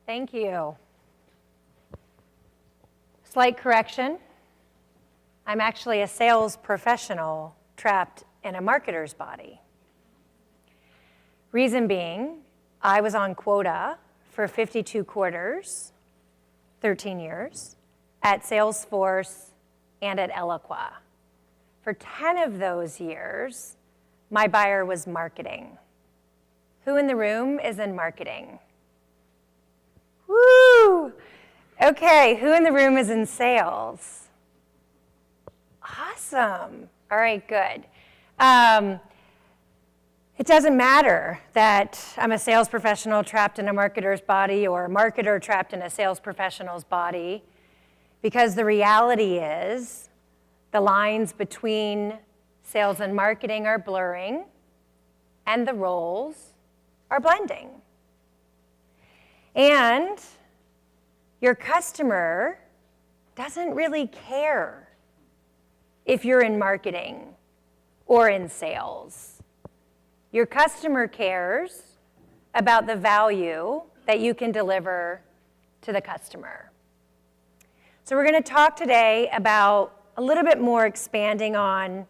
Thank you. Slight correction. I'm actually a sales professional trapped in a marketer's body. Reason being, I was on quota for 52 quarters, 13 years, at Salesforce and at Eloqua. For 10 of those years, my buyer was marketing. Who in the room is in marketing? Woo! Okay, who in the room is in sales? Awesome. All right, good. It doesn't matter that I'm a sales professional trapped in a marketer's body or a marketer trapped in a sales professional's body, because the reality is the lines between sales and marketing are blurring and the roles are blending. And your customer doesn't really care if you're in marketing or in sales. Your customer cares about the value that you can deliver to the customer. So we're going to talk today about a little bit more expanding on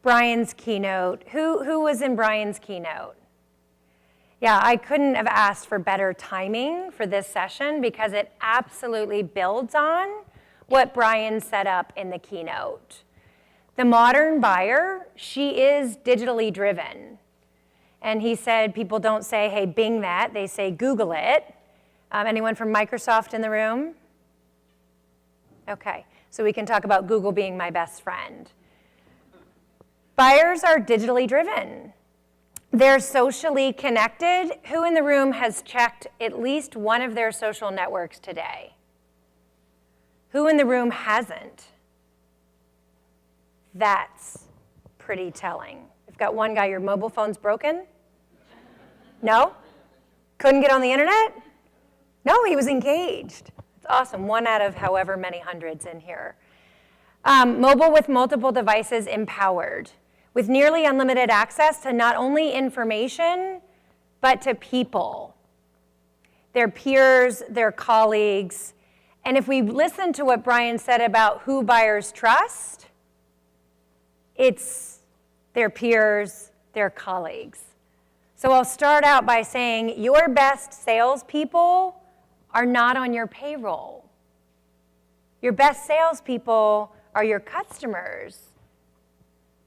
Brian's keynote. Who was in Brian's keynote? Yeah, I couldn't have asked for better timing for this session because it absolutely builds on what Brian set up in the keynote. The modern buyer, she is digitally driven. And he said people don't say, hey, Bing that, they say Google it. Anyone from Microsoft in the room? Okay, so we can talk about Google being my best friend. Buyers are digitally driven. They're socially connected. Who in the room has checked at least one of their social networks today? Who in the room hasn't? That's pretty telling. I've got one guy, your mobile phone's broken? No? Couldn't get on the internet? No, he was engaged. It's awesome. One out of however many hundreds in here. Mobile with multiple devices empowered, with nearly unlimited access to not only information, but to people, their peers, their colleagues. And if we listen to what Brian said about who buyers trust, it's their peers, their colleagues. So I'll start out by saying your best salespeople are not on your payroll. Your best salespeople are your customers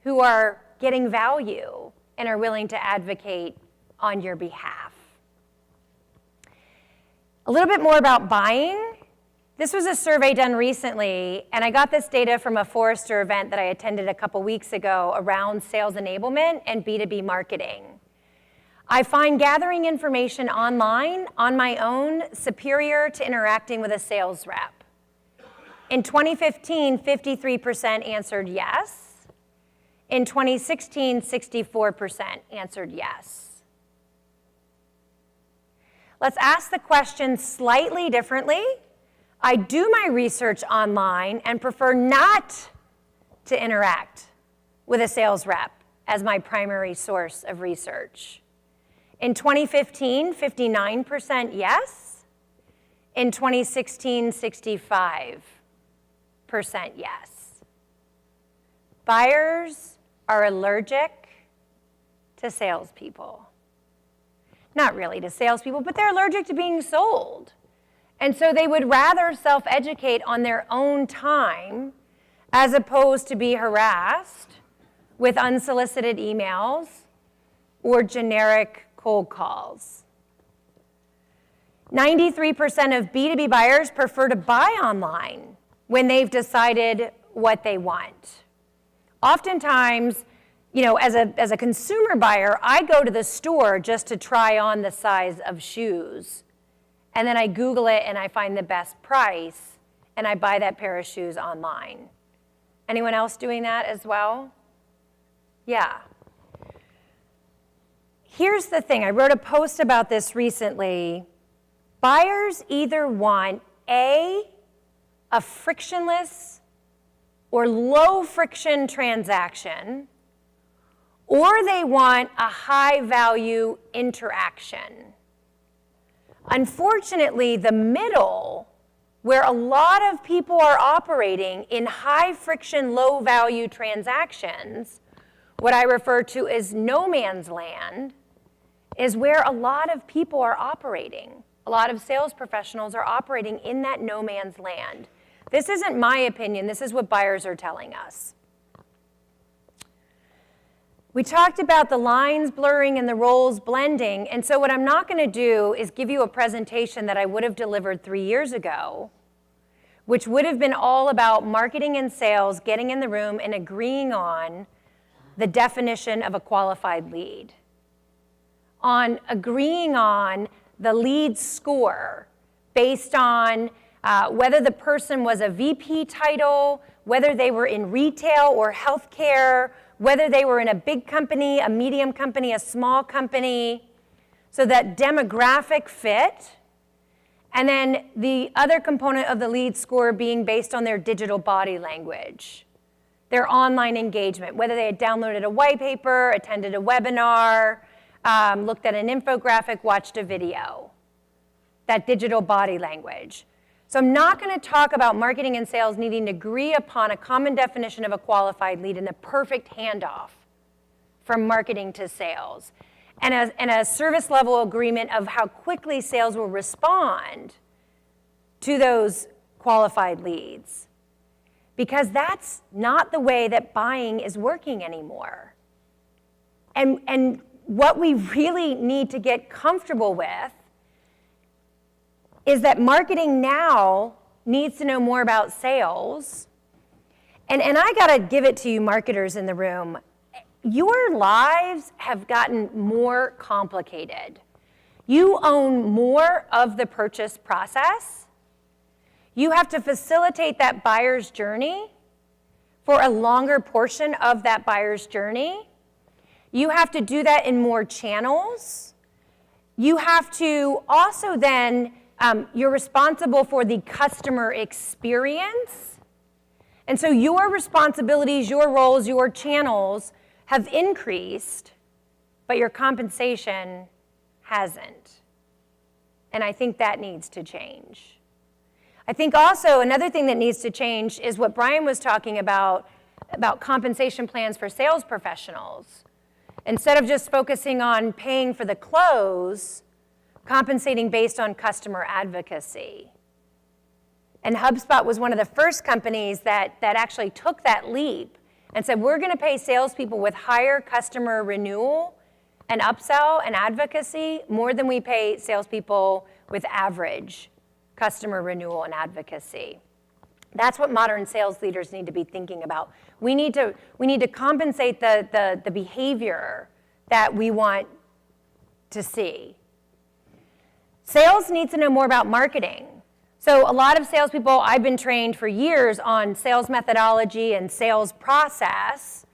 who are getting value and are willing to advocate on your behalf. A little bit more about buying. This was a survey done recently, and I got this data from a Forrester event that I attended a couple weeks ago around sales enablement and B2B marketing. I find gathering information online on my own superior to interacting with a sales rep. In 2015, 53% answered yes. In 2016, 64% answered yes. Let's ask the question slightly differently. I do my research online and prefer not to interact with a sales rep as my primary source of research. In 2015, 59% yes. In 2016, 65% yes. Buyers are allergic to salespeople. Not really to salespeople, but they're allergic to being sold. And so they would rather self-educate on their own time as opposed to be harassed with unsolicited emails or generic cold calls. 93% of B2B buyers prefer to buy online when they've decided what they want. Oftentimes, as a consumer buyer, I go to the store just to try on the size of shoes. And then I Google it and I find the best price and I buy that pair of shoes online. Anyone else doing that as well? Yeah. Here's the thing, I wrote a post about this recently. Buyers either want a frictionless or low friction transaction, or they want a high value interaction. Unfortunately, the middle, where a lot of people are operating in high-friction, low-value transactions, what I refer to as no man's land, is where a lot of people are operating. A lot of sales professionals are operating in that no man's land. This isn't my opinion. This is what buyers are telling us. We talked about the lines blurring and the roles blending, and so what I'm not going to do is give you a presentation that I would have delivered 3 years ago, which would have been all about marketing and sales getting in the room and agreeing on the definition of a qualified lead, on agreeing on the lead score based on whether the person was a VP title, whether they were in retail or healthcare, whether they were in a big company, a medium company, a small company, so that demographic fit. And then the other component of the lead score being based on their digital body language, their online engagement, whether they had downloaded a white paper, attended a webinar, looked at an infographic, watched a video, that digital body language. So I'm not going to talk about marketing and sales needing to agree upon a common definition of a qualified lead and the perfect handoff from marketing to sales, and a service level agreement of how quickly sales will respond to those qualified leads. Because that's not the way that buying is working anymore. And what we really need to get comfortable with is that marketing now needs to know more about sales. And I gotta give it to you marketers in the room. Your lives have gotten more complicated. You own more of the purchase process. You have to facilitate that buyer's journey for a longer portion of that buyer's journey. You have to do that in more channels. You have to also then, you're responsible for the customer experience. And so your responsibilities, your roles, your channels have increased, but your compensation hasn't. And I think that needs to change. I think also another thing that needs to change is what Brian was talking about compensation plans for sales professionals. Instead of just focusing on paying for the close, compensating based on customer advocacy. And HubSpot was one of the first companies that actually took that leap and said, we're going to pay salespeople with higher customer renewal and upsell and advocacy more than we pay salespeople with average customer renewal and advocacy. That's what modern sales leaders need to be thinking about. We need to compensate the behavior that we want to see. Sales needs to know more about marketing. So a lot of salespeople, I've been trained for years on sales methodology and sales process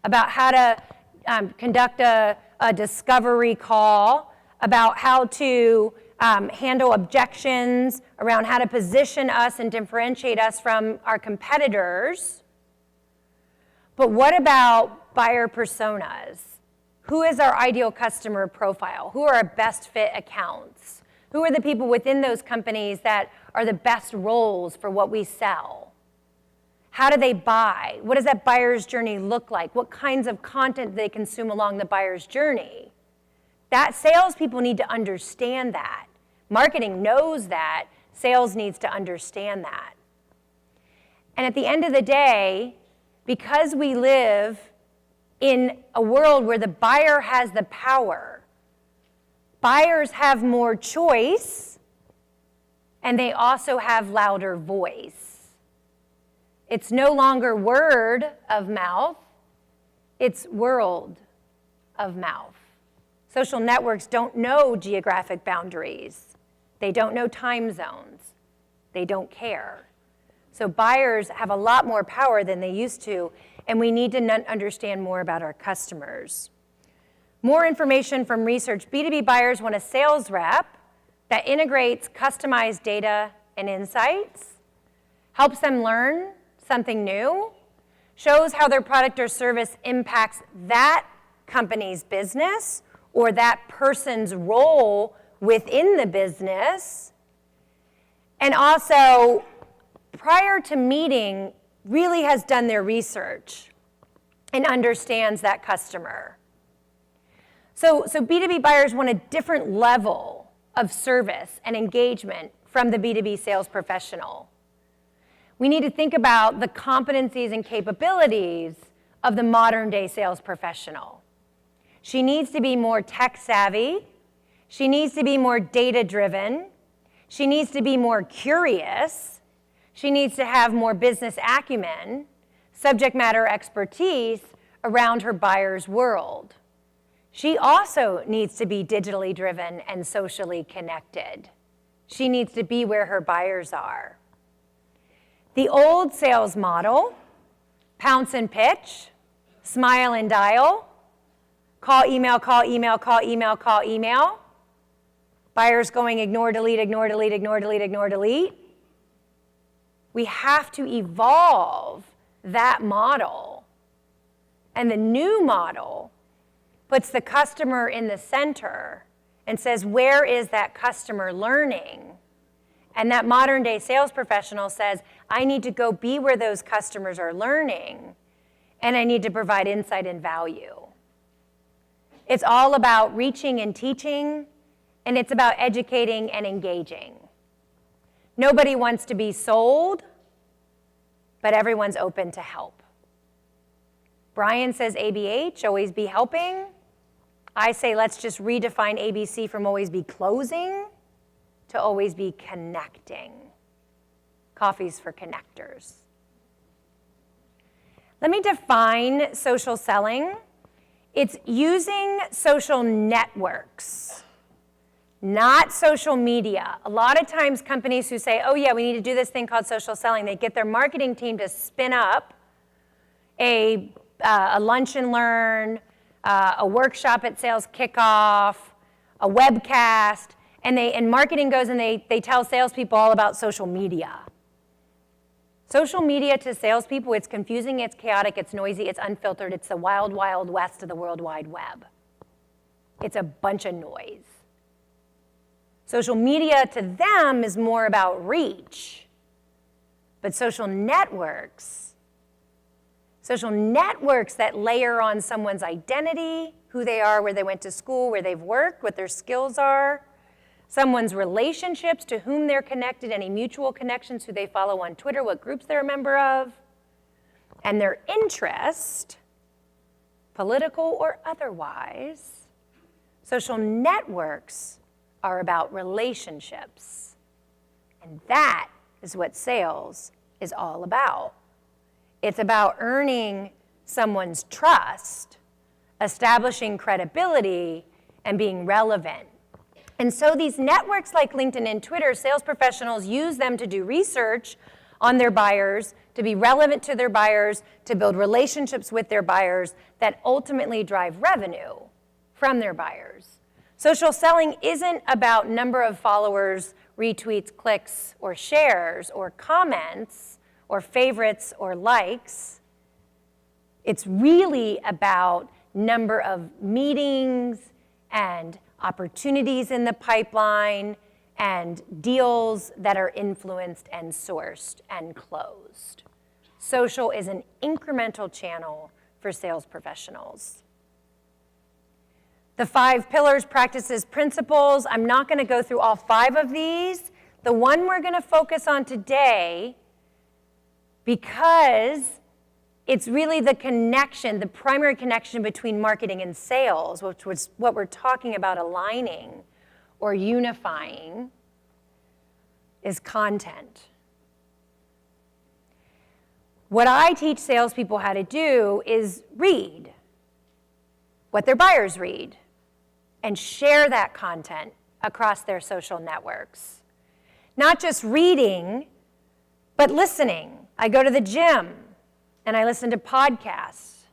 about how to conduct a discovery call, about how to handle objections, around how to position us and differentiate us from our competitors. But what about buyer personas? Who is our ideal customer profile? Who are our best fit accounts? Who are the people within those companies that are the best roles for what we sell? How do they buy? What does that buyer's journey look like? What kinds of content do they consume along the buyer's journey? That salespeople need to understand that. Marketing knows that. Sales needs to understand that. And at the end of the day, because we live in a world where the buyer has the power, buyers have more choice, and they also have louder voice. It's no longer word of mouth, it's world of mouth. Social networks don't know geographic boundaries. They don't know time zones. They don't care. So buyers have a lot more power than they used to, and we need to understand more about our customers. More information from research. B2B buyers want a sales rep that integrates customized data and insights, helps them learn something new, shows how their product or service impacts that company's business or that person's role within the business, and also prior to meeting really has done their research and understands that customer. So B2B buyers want a different level of service and engagement from the B2B sales professional. We need to think about the competencies and capabilities of the modern day sales professional. She needs to be more tech savvy. She needs to be more data driven. She needs to be more curious. She needs to have more business acumen, subject matter expertise around her buyer's world. She also needs to be digitally driven and socially connected. She needs to be where her buyers are. The old sales model, pounce and pitch, smile and dial, call, email, call, email, call, email, call, email. Buyers going ignore, delete, ignore, delete, ignore, delete, ignore, delete. We have to evolve that model. And the new model puts the customer in the center and says, where is that customer learning? And that modern day sales professional says, I need to go be where those customers are learning, and I need to provide insight and value. It's all about reaching and teaching, and it's about educating and engaging. Nobody wants to be sold, but everyone's open to help. Brian says ABH, always be helping. I say let's just redefine ABC from always be closing to always be connecting. Coffee's for connectors. Let me define social selling. It's using social networks, not social media. A lot of times companies who say, oh yeah, we need to do this thing called social selling, they get their marketing team to spin up a lunch and learn, a workshop at sales kickoff, a webcast, and marketing goes and they tell salespeople all about social media. Social media to salespeople, it's confusing, it's chaotic, it's noisy, it's unfiltered, it's the wild, wild west of the World Wide Web. It's a bunch of noise. Social media to them is more about reach, but social networks that layer on someone's identity, who they are, where they went to school, where they've worked, what their skills are, someone's relationships, to whom they're connected, any mutual connections, who they follow on Twitter, what groups they're a member of, and their interest, political or otherwise. Social networks are about relationships, and that is what sales is all about. It's about earning someone's trust, establishing credibility, and being relevant. And so these networks like LinkedIn and Twitter, sales professionals use them to do research on their buyers, to be relevant to their buyers, to build relationships with their buyers that ultimately drive revenue from their buyers. Social selling isn't about number of followers, retweets, clicks, or shares, or comments, or favorites, or likes. It's really about number of meetings and opportunities in the pipeline and deals that are influenced and sourced and closed. Social is an incremental channel for sales professionals. The 5 pillars, practices, principles. I'm not going to go through all 5 of these. The one we're going to focus on today, because it's really the connection, the primary connection between marketing and sales, which was what we're talking about aligning or unifying, is content. What I teach salespeople how to do is read what their buyers read and share that content across their social networks. Not just reading, but listening. I go to the gym and I listen to podcasts.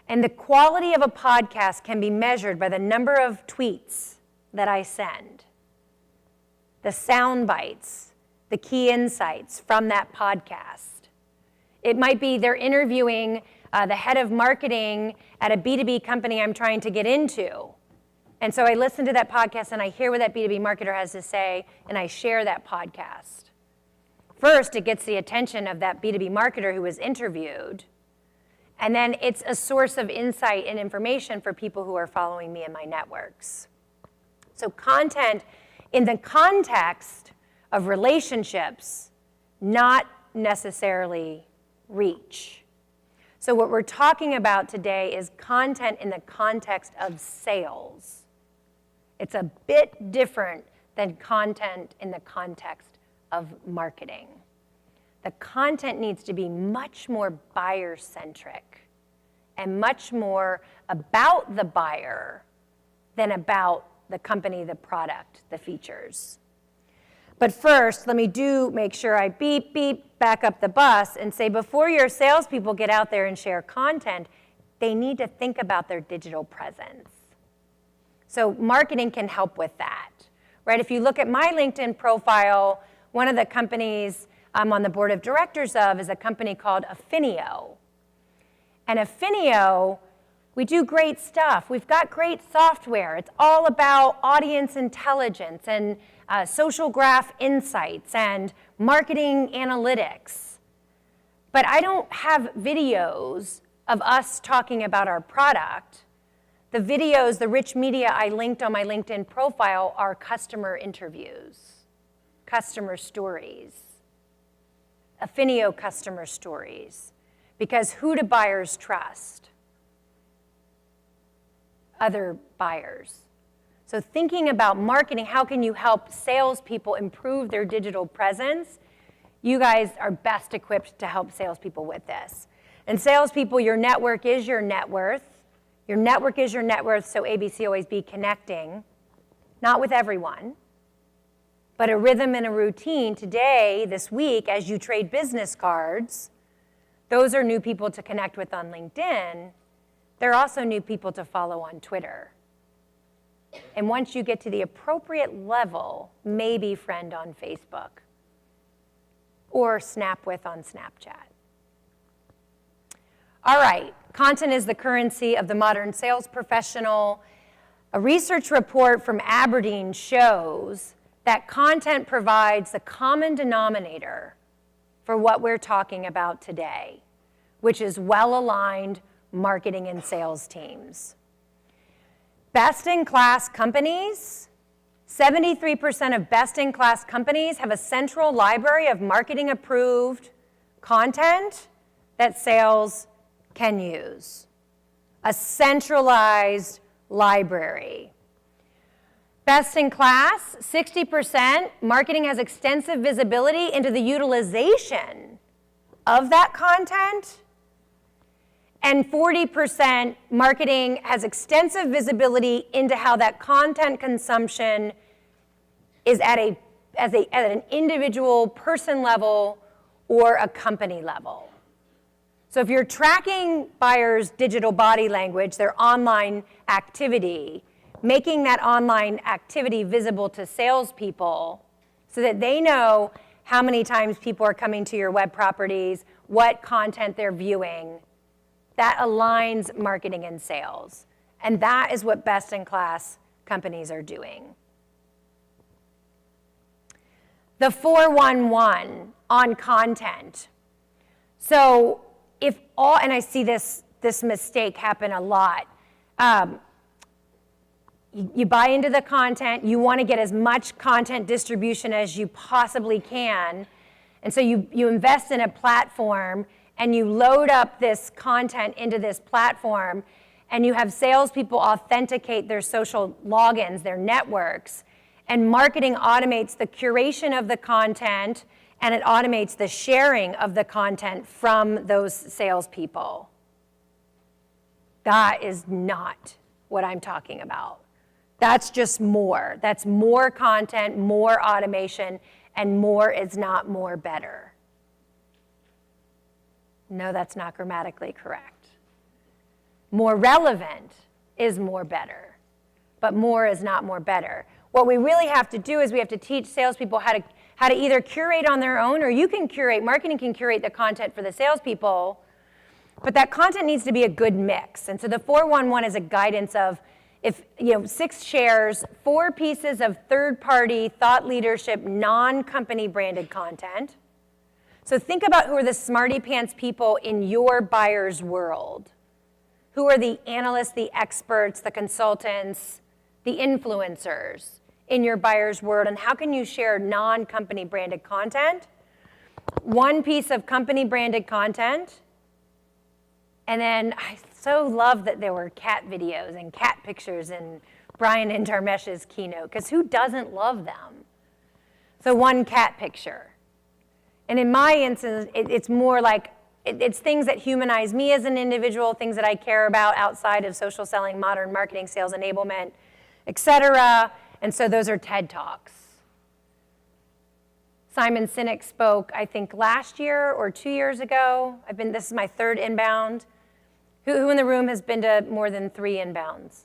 And the quality of a podcast can be measured by the number of tweets that I send, the sound bites, the key insights from that podcast. It might be they're interviewing the head of marketing at a B2B company I'm trying to get into. And so I listen to that podcast and I hear what that B2B marketer has to say and I share that podcast. First, it gets the attention of that B2B marketer who was interviewed. And then it's a source of insight and information for people who are following me in my networks. So content in the context of relationships, not necessarily reach. So what we're talking about today is content in the context of sales. It's a bit different than content in the context of marketing. The content needs to be much more buyer-centric and much more about the buyer than about the company, the product, the features. But first, let me make sure I beep, back up the bus and say before your salespeople get out there and share content, they need to think about their digital presence. So marketing can help with that, right? If you look at my LinkedIn profile, one of the companies I'm on the board of directors of is a company called Affinio. And Affinio, we do great stuff. We've got great software. It's all about audience intelligence and social graph insights and marketing analytics. But I don't have videos of us talking about our product. The videos, the rich media I linked on my LinkedIn profile are customer interviews, customer stories, Affinio customer stories. Because who do buyers trust? Other buyers. So thinking about marketing, how can you help salespeople improve their digital presence? You guys are best equipped to help salespeople with this. And salespeople, your network is your net worth. Your network is your net worth, so ABC always be connecting. Not with everyone, but a rhythm and a routine today, this week, as you trade business cards, those are new people to connect with on LinkedIn. They're also new people to follow on Twitter. And once you get to the appropriate level, maybe friend on Facebook or snap with on Snapchat. All right, content is the currency of the modern sales professional. A research report from Aberdeen shows that content provides the common denominator for what we're talking about today, which is well-aligned marketing and sales teams. Best-in-class companies, 73% of best-in-class companies have a central library of marketing-approved content that sales can use. A centralized library. Best-in-class, 60%, marketing has extensive visibility into the utilization of that content. And 40% marketing has extensive visibility into how that content consumption is at an individual person level or a company level. So if you're tracking buyers' digital body language, their online activity, making that online activity visible to salespeople so that they know how many times people are coming to your web properties, what content they're viewing, that aligns marketing and sales. And that is what best-in-class companies are doing. The 411 on content. So if all, and I see this mistake happen a lot, you buy into the content, you want to get as much content distribution as you possibly can, and so you invest in a platform and you load up this content into this platform, and you have salespeople authenticate their social logins, their networks, and marketing automates the curation of the content, and it automates the sharing of the content from those salespeople. That is not what I'm talking about. That's just more. That's more content, more automation, and more is not more better. No, that's not grammatically correct. More relevant is more better, but more is not more better. What we really have to do is we have to teach salespeople how to either curate on their own, or you can curate, marketing can curate the content for the salespeople, but that content needs to be a good mix. And so the 411 is a guidance of, if, 6 shares, 4 pieces of third-party thought leadership, non-company branded content. So think about who are the smarty pants people in your buyer's world. Who are the analysts, the experts, the consultants, the influencers in your buyer's world, and how can you share non-company branded content? 1 piece of company branded content, and then I so love that there were cat videos and cat pictures in Brian and Dharmesh's keynote, because who doesn't love them? So 1 cat picture. And in my instance, it's more like, it's things that humanize me as an individual, things that I care about outside of social selling, modern marketing, sales enablement, etc. And so those are TED Talks. Simon Sinek spoke, I think, last year or 2 years ago. This is my 3rd inbound. Who in the room has been to more than 3 inbounds?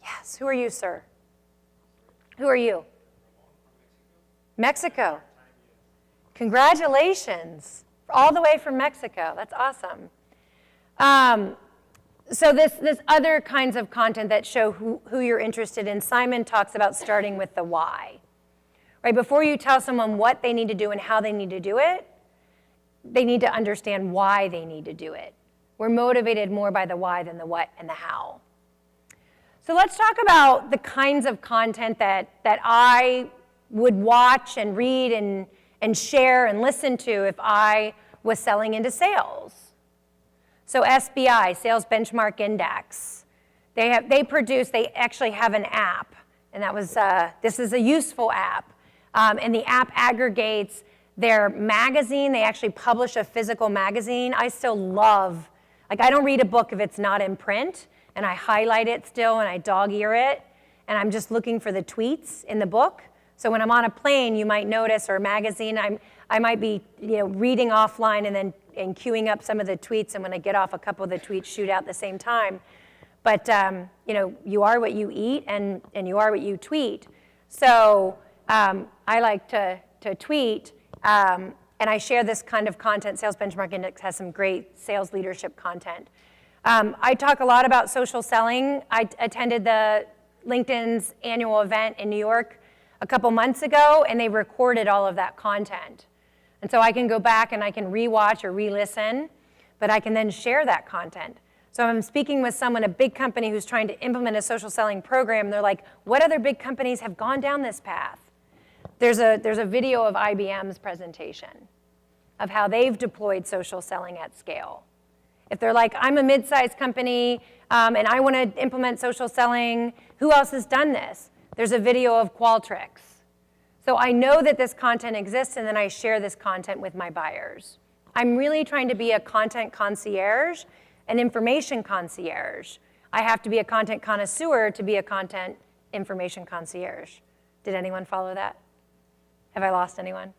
Yes, who are you, sir? Who are you? Mexico. Congratulations. All the way from Mexico. That's awesome. So this other kinds of content that show who you're interested in, Simon talks about starting with the why. Right? Before you tell someone what they need to do and how they need to do it, they need to understand why they need to do it. We're motivated more by the why than the what and the how. So let's talk about the kinds of content that I would watch and read and share and listen to if I was selling into sales. So SBI, Sales Benchmark Index, they actually have an app, and this is a useful app, and the app aggregates their magazine. They actually publish a physical magazine. I still love, I don't read a book if it's not in print, and I highlight it still, and I dog-ear it, and I'm just looking for the tweets in the book. So when I'm on a plane, you might notice, or a magazine, I might be reading offline and queuing up some of the tweets, and when I get off, a couple of the tweets shoot out at the same time. But you are what you eat, and you are what you tweet. So I like to tweet, and I share this kind of content. Sales Benchmark Index has some great sales leadership content. I talk a lot about social selling. I attended the LinkedIn's annual event in New York a couple months ago, and they recorded all of that content. And so I can go back and I can rewatch or re-listen, but I can then share that content. So I'm speaking with someone, a big company who's trying to implement a social selling program. They're like, what other big companies have gone down this path? There's a video of IBM's presentation of how they've deployed social selling at scale. If they're like, I'm a mid-sized company and I want to implement social selling, who else has done this? There's a video of Qualtrics. So I know that this content exists, and then I share this content with my buyers. I'm really trying to be a content concierge, an information concierge. I have to be a content connoisseur to be a content information concierge. Did anyone follow that? Have I lost anyone?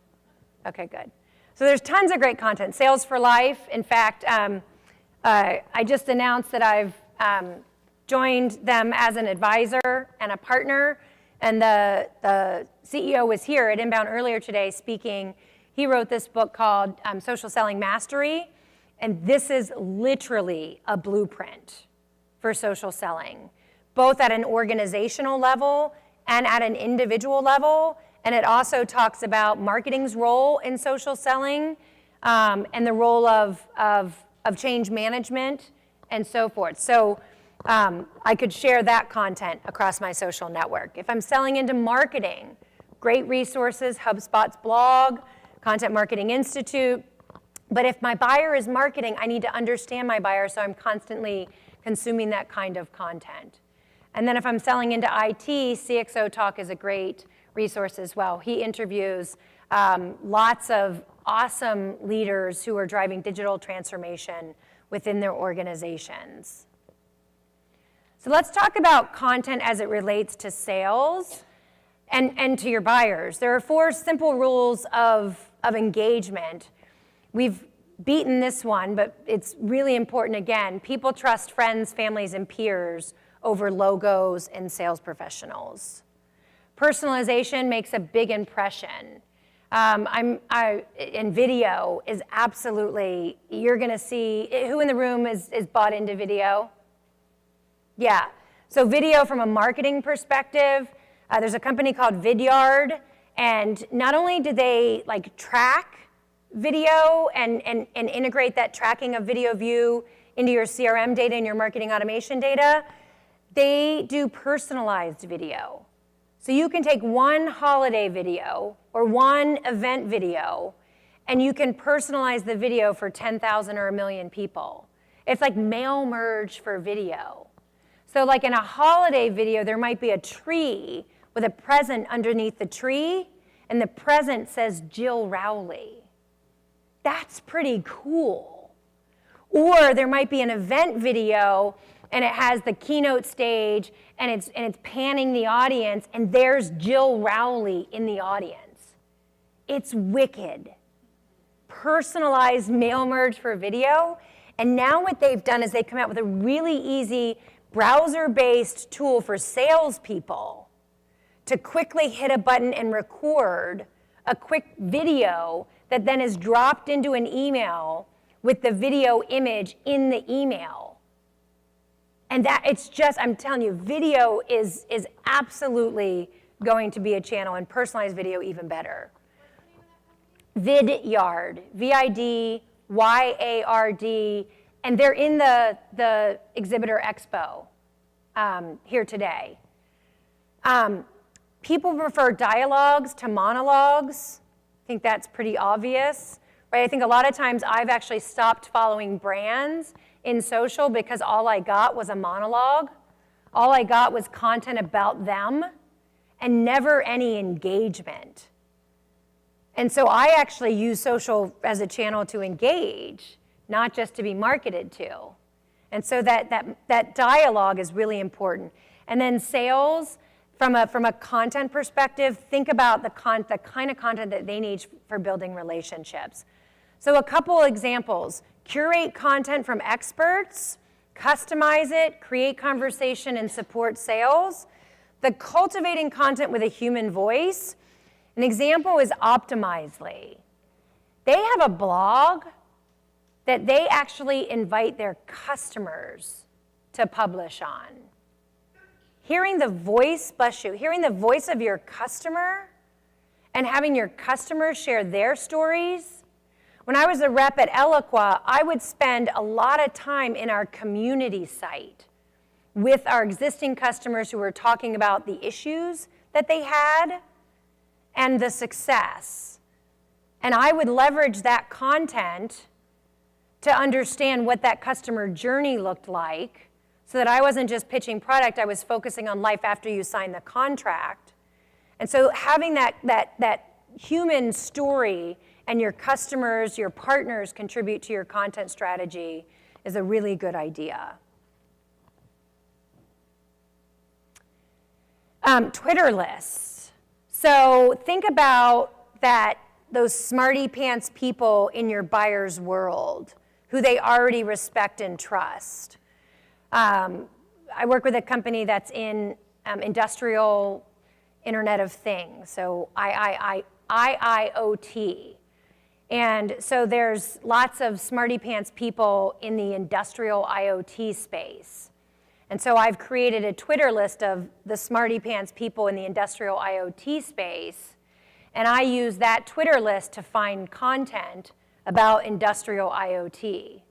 Okay, good. So there's tons of great content. Sales for Life. In fact, I just announced that I've joined them as an advisor and a partner. And the CEO was here at Inbound earlier today speaking. He wrote this book called Social Selling Mastery. And this is literally a blueprint for social selling, both at an organizational level and at an individual level. And it also talks about marketing's role in social selling and the role of change management and so forth. So I could share that content across my social network. If I'm selling into marketing, great resources, HubSpot's blog, Content Marketing Institute. But if my buyer is marketing, I need to understand my buyer, so I'm constantly consuming that kind of content. And then if I'm selling into IT, CXO Talk is a great resource as well. He interviews lots of awesome leaders who are driving digital transformation within their organizations. So let's talk about content as it relates to sales and to your buyers. There are 4 simple rules of engagement. We've beaten this one, but it's really important again. People trust friends, families, and peers over logos and sales professionals. Personalization makes a big impression. And video is absolutely, you're going to see, who in the room is bought into video? Yeah, so video from a marketing perspective, there's a company called Vidyard, and not only do they like track video and integrate that tracking of video view into your CRM data and your marketing automation data, they do personalized video. So you can take one holiday video or one event video, and you can personalize the video for 10,000 or 1 million people. It's like mail merge for video. So like in a holiday video, there might be a tree with a present underneath the tree, and the present says Jill Rowley. That's pretty cool. Or there might be an event video, and it has the keynote stage, and it's panning the audience, and there's Jill Rowley in the audience. It's wicked. Personalized mail merge for video. And now what they've done is they've come out with a really easy browser-based tool for salespeople to quickly hit a button and record a quick video that then is dropped into an email with the video image in the email. And that, it's just, I'm telling you, video is absolutely going to be a channel, and personalized video even better. Vidyard, Vidyard, and they're in the Exhibitor Expo here today. People prefer dialogues to monologues. I think that's pretty obvious, right? I think a lot of times I've actually stopped following brands in social because all I got was a monologue. All I got was content about them and never any engagement. And so I actually use social as a channel to engage, not just to be marketed to. And so that dialogue is really important. And then sales, from a content perspective, think about the kind of content that they need for building relationships. So a couple examples: curate content from experts, customize it, create conversation, and support sales. The cultivating content with a human voice. An example is Optimizely. They have a blog that they actually invite their customers to publish on. Hearing the voice, bless you, hearing the voice of your customer and having your customers share their stories. When I was a rep at Eloqua, I would spend a lot of time in our community site with our existing customers who were talking about the issues that they had and the success. And I would leverage that content to understand what that customer journey looked like, so that I wasn't just pitching product, I was focusing on life after you sign the contract. And so having that human story and your customers, your partners contribute to your content strategy is a really good idea. Twitter lists. So think about those smarty pants people in your buyer's world who they already respect and trust. I work with a company that's in industrial Internet of Things, so IIoT. And so there's lots of smarty pants people in the industrial IoT space. And so I've created a Twitter list of the smarty pants people in the industrial IoT space, and I use that Twitter list to find content about industrial IoT.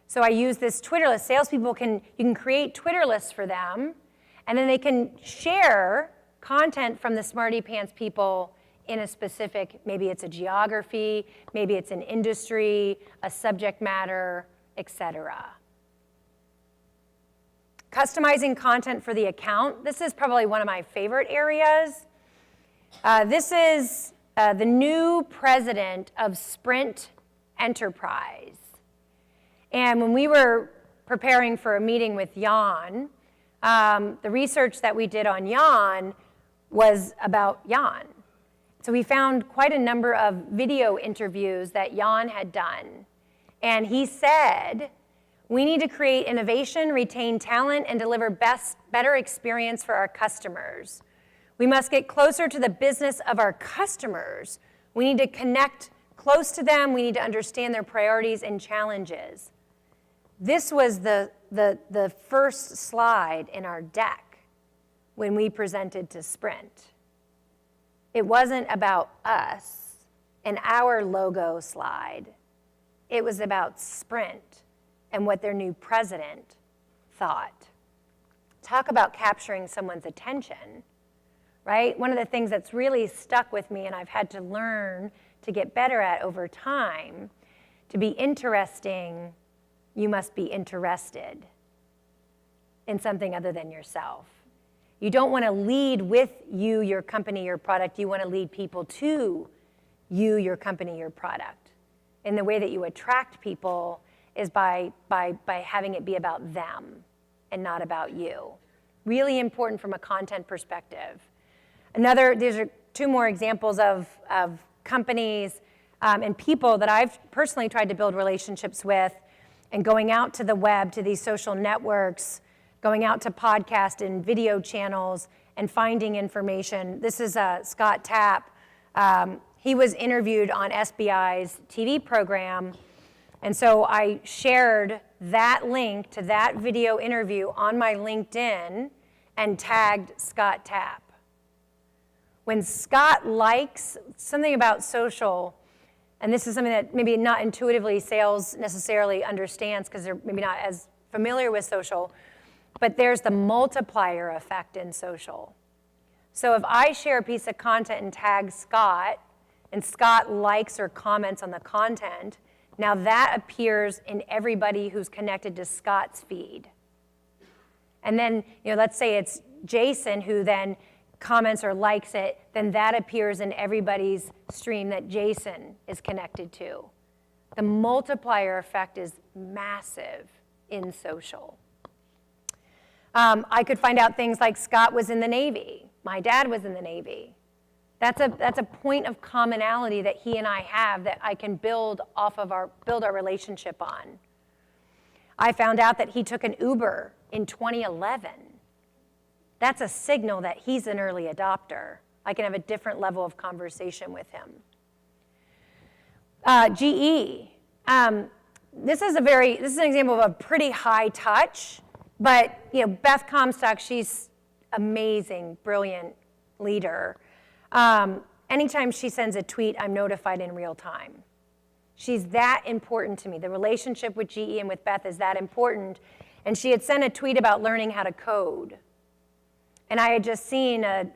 So I use this Twitter list. Salespeople you can create Twitter lists for them, and then they can share content from the smarty pants people in a specific, maybe it's a geography, maybe it's an industry, a subject matter, etc. Customizing content for the account. This is probably one of my favorite areas. This is the new president of Sprint Enterprise. And when we were preparing for a meeting with Jan, the research that we did on Jan was about Jan. So we found quite a number of video interviews that Jan had done. And he said, we need to create innovation, retain talent, and deliver better experience for our customers. We must get closer to the business of our customers. We need to connect close to them. We need to understand their priorities and challenges. This was the first slide in our deck when we presented to Sprint. It wasn't about us and our logo slide. It was about Sprint and what their new president thought. Talk about capturing someone's attention, right? One of the things that's really stuck with me and I've had to learn to get better at over time, to be interesting, you must be interested in something other than yourself. You don't want to lead with you, your company, your product. You want to lead people to you, your company, your product. And the way that you attract people is by having it be about them and not about you. Really important from a content perspective. These are two more examples of companies and people that I've personally tried to build relationships with, and going out to the web, to these social networks, going out to podcast and video channels and finding information. This is Scott Tapp. He was interviewed on SBI's TV program, and so I shared that link to that video interview on my LinkedIn and tagged Scott Tapp. When Scott likes something about social, and this is something that maybe not intuitively sales necessarily understands because they're maybe not as familiar with social, but there's the multiplier effect in social. So if I share a piece of content and tag Scott, and Scott likes or comments on the content, now that appears in everybody who's connected to Scott's feed. And then, let's say it's Jason who then comments or likes it, then that appears in everybody's stream that Jason is connected to. The multiplier effect is massive in social. I could find out things like Scott was in the Navy. My dad was in the Navy. That's a point of commonality that he and I have that I can build our relationship on. I found out that he took an Uber in 2011. That's a signal that he's an early adopter. I can have a different level of conversation with him. GE. This is an example of a pretty high touch, but Beth Comstock, she's amazing, brilliant leader. Anytime she sends a tweet, I'm notified in real time. She's that important to me. The relationship with GE and with Beth is that important. And she had sent a tweet about learning how to code. And I had just seen a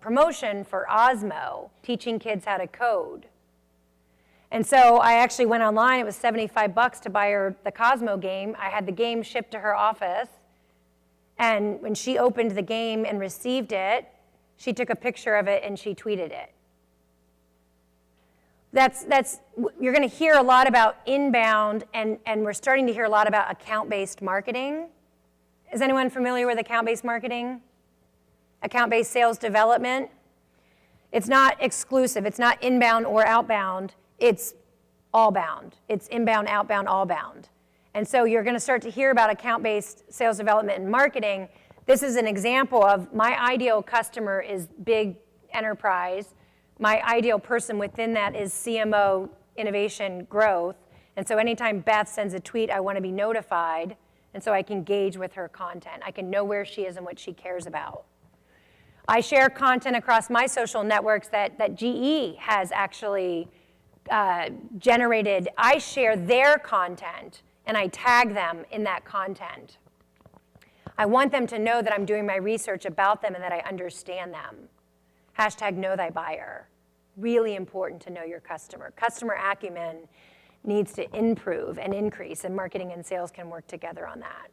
promotion for Osmo, teaching kids how to code. And so I actually went online. It was $75 to buy her the Cosmo game. I had the game shipped to her office. And when she opened the game and received it, she took a picture of it and she tweeted it. You're going to hear a lot about inbound, and we're starting to hear a lot about account-based marketing. Is anyone familiar with account-based marketing? Account-based sales development? It's not exclusive. It's not inbound or outbound. It's all bound. It's inbound, outbound, all bound. And so you're going to start to hear about account-based sales development and marketing. This is an example of my ideal customer is big enterprise. My ideal person within that is CMO, innovation, growth. And so anytime Beth sends a tweet, I want to be notified. And so I can engage with her content. I can know where she is and what she cares about. I share content across my social networks that GE has actually generated. I share their content and I tag them in that content. I want them to know that I'm doing my research about them and that I understand them. Hashtag know thy buyer. Really important to know your customer. Customer acumen needs to improve and increase, and marketing and sales can work together on that.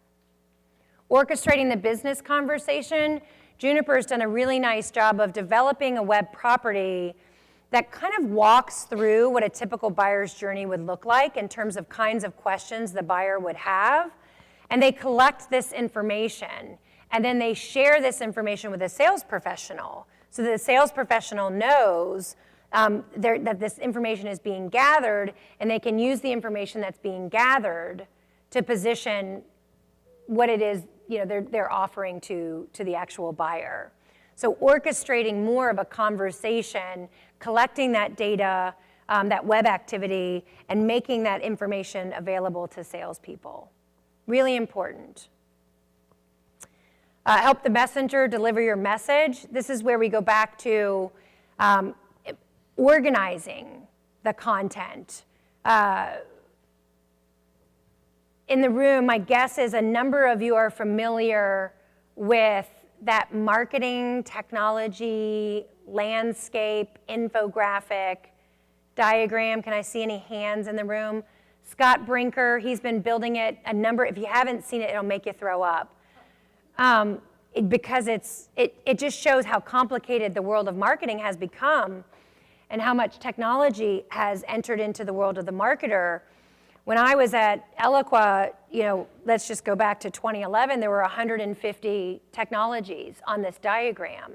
Orchestrating the business conversation. Juniper's done a really nice job of developing a web property that kind of walks through what a typical buyer's journey would look like in terms of kinds of questions the buyer would have. And they collect this information, and then they share this information with a sales professional so that the sales professional knows that this information is being gathered, and they can use the information that's being gathered to position what it is they're offering to the actual buyer. So orchestrating more of a conversation, collecting that data, that web activity, and making that information available to salespeople. Really important. Help the messenger deliver your message. This is where we go back to organizing the content. In the room, my guess is a number of you are familiar with that marketing technology landscape infographic diagram. Can I see any hands in the room? Scott Brinker, he's been building it a number. If you haven't seen it, it'll make you throw up. Because it just shows how complicated the world of marketing has become and how much technology has entered into the world of the marketer. When I was at Eloqua, let's just go back to 2011, there were 150 technologies on this diagram.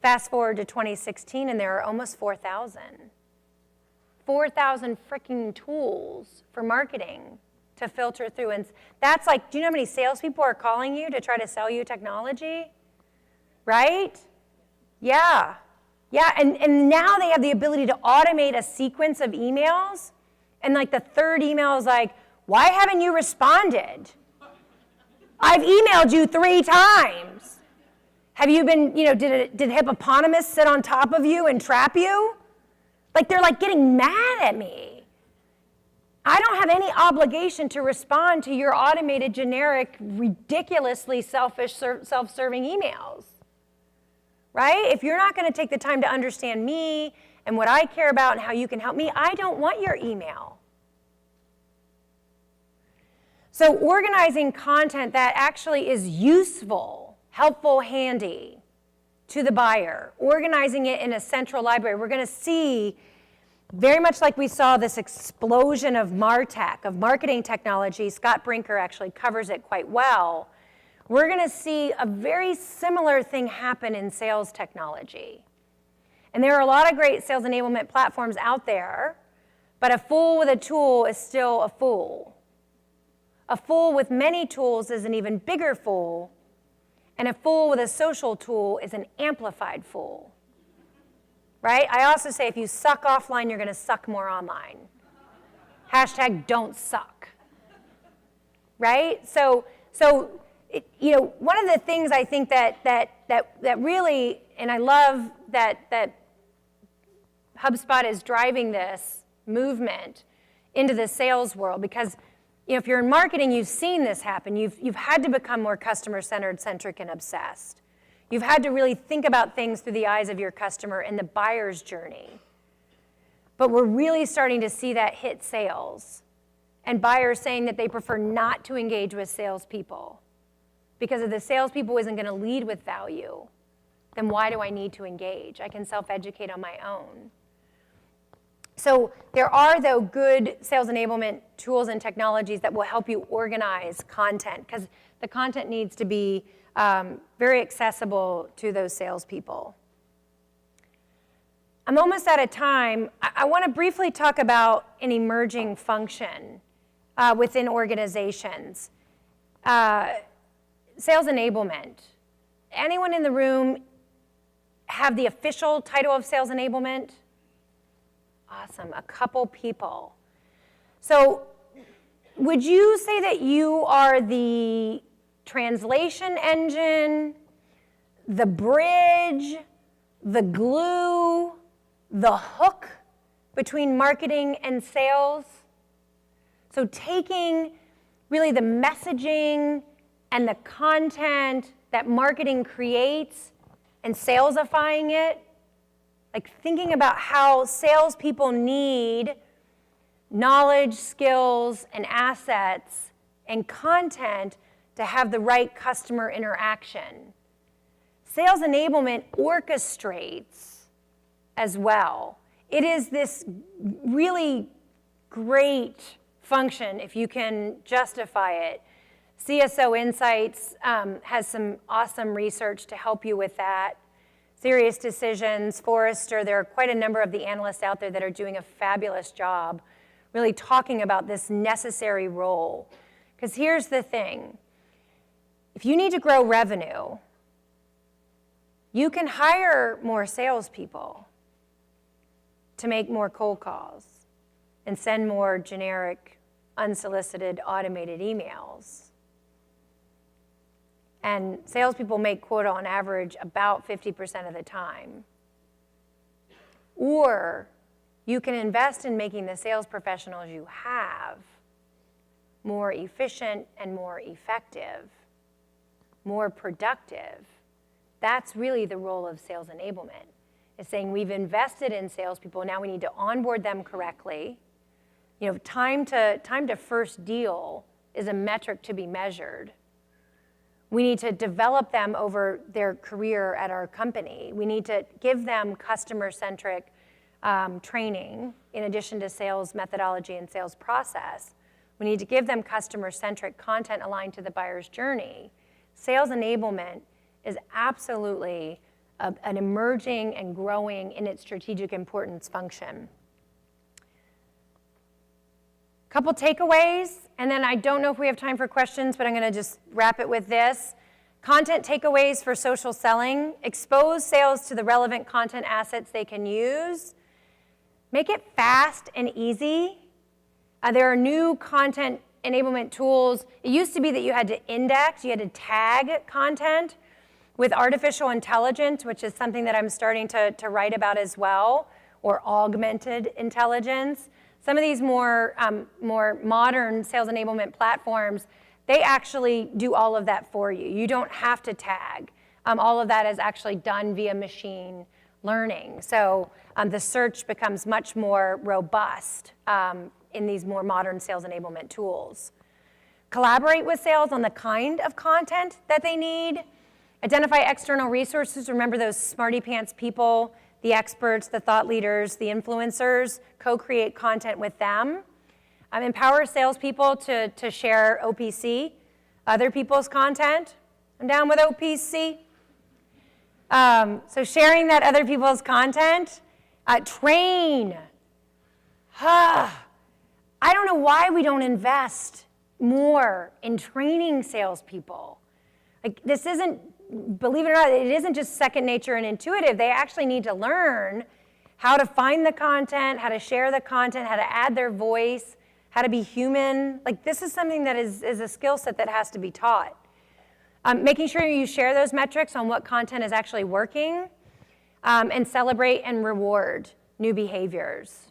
Fast forward to 2016, and there are almost 4,000. 4,000 freaking tools for marketing to filter through. And that's like, do you know how many salespeople are calling you to try to sell you technology? Right? Yeah. Yeah, and now they have the ability to automate a sequence of emails. And like the third email is like, why haven't you responded? I've emailed you 3 times. Have you been, did hippopotamus sit on top of you and trap you? Like they're like getting mad at me. I don't have any obligation to respond to your automated, generic, ridiculously selfish, self-serving emails. Right? If you're not going to take the time to understand me and what I care about and how you can help me, I don't want your email. So organizing content that actually is useful, helpful, handy to the buyer, organizing it in a central library. We're going to see, very much like we saw this explosion of MarTech, of marketing technology, Scott Brinker actually covers it quite well. We're going to see a very similar thing happen in sales technology. And there are a lot of great sales enablement platforms out there, but a fool with a tool is still a fool. A fool with many tools is an even bigger fool, and a fool with a social tool is an amplified fool. Right? I also say if you suck offline, you're going to suck more online. Hashtag don't suck. Right? So one of the things I think that really, and I love that HubSpot is driving this movement into the sales world, because if you're in marketing, you've seen this happen. You've had to become more customer-centered, centric, and obsessed. You've had to really think about things through the eyes of your customer and the buyer's journey. But we're really starting to see that hit sales, and buyers saying that they prefer not to engage with salespeople. Because if the salespeople isn't going to lead with value, then why do I need to engage? I can self-educate on my own. So there are, though, good sales enablement tools and technologies that will help you organize content, because the content needs to be very accessible to those salespeople. I'm almost out of time. I want to briefly talk about an emerging function within organizations. Sales enablement. Anyone in the room have the official title of sales enablement? Awesome, a couple people. So would you say that you are the translation engine, the bridge, the glue, the hook between marketing and sales? So taking really the messaging and the content that marketing creates and salesifying it, like thinking about how salespeople need knowledge, skills, and assets and content to have the right customer interaction. Sales enablement orchestrates as well. It is this really great function if you can justify it. CSO Insights has some awesome research to help you with that. Serious Decisions, Forrester, there are quite a number of the analysts out there that are doing a fabulous job really talking about this necessary role. Because here's the thing. If you need to grow revenue, you can hire more salespeople to make more cold calls and send more generic, unsolicited, automated emails. And salespeople make quota on average about 50% of the time. Or you can invest in making the sales professionals you have more efficient and more effective, more productive. That's really the role of sales enablement. It's saying we've invested in salespeople, now we need to onboard them correctly. You know, time to first deal is a metric to be measured. We need to develop them over their career at our company. We need to give them customer-centric training in addition to sales methodology and sales process. We need to give them customer-centric content aligned to the buyer's journey. Sales enablement is absolutely an emerging and growing in its strategic importance function. Couple takeaways, and then I don't know if we have time for questions, but I'm going to just wrap it with this. Content takeaways for social selling. Expose sales to the relevant content assets they can use. Make it fast and easy. There are new content enablement tools. It used to be that you had to index, you had to tag content. With artificial intelligence, which is something that I'm starting to write about as well, or augmented intelligence, some of these more modern sales enablement platforms, they actually do all of that for you. You don't have to tag. All of that is actually done via machine learning. So the search becomes much more robust in these more modern sales enablement tools. Collaborate with sales on the kind of content that they need. Identify external resources. Remember those smarty pants people, the experts, the thought leaders, the influencers. Co-create content with them. Empower salespeople to share OPC, other people's content. I'm down with OPC. So sharing that other people's content. Train. I don't know why we don't invest more in training salespeople. Like, this isn't, believe it or not, it isn't just second nature and intuitive. They actually need to learn how to find the content, how to share the content, how to add their voice, how to be human. Like, this is something that is a skill set that has to be taught. Making sure you share those metrics on what content is actually working, and celebrate and reward new behaviors.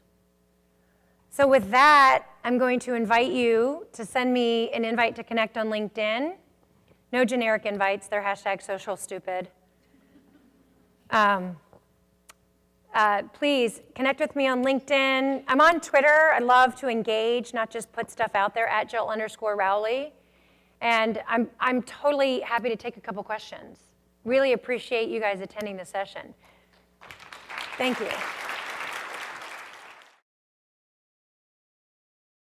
So with that, I'm going to invite you to send me an invite to connect on LinkedIn. No generic invites, they're #socialstupid. Please connect with me on LinkedIn. I'm on Twitter. I love to engage, not just put stuff out there, @Jill_Rowley. And I'm totally happy to take a couple questions. Really appreciate you guys attending the session. Thank you.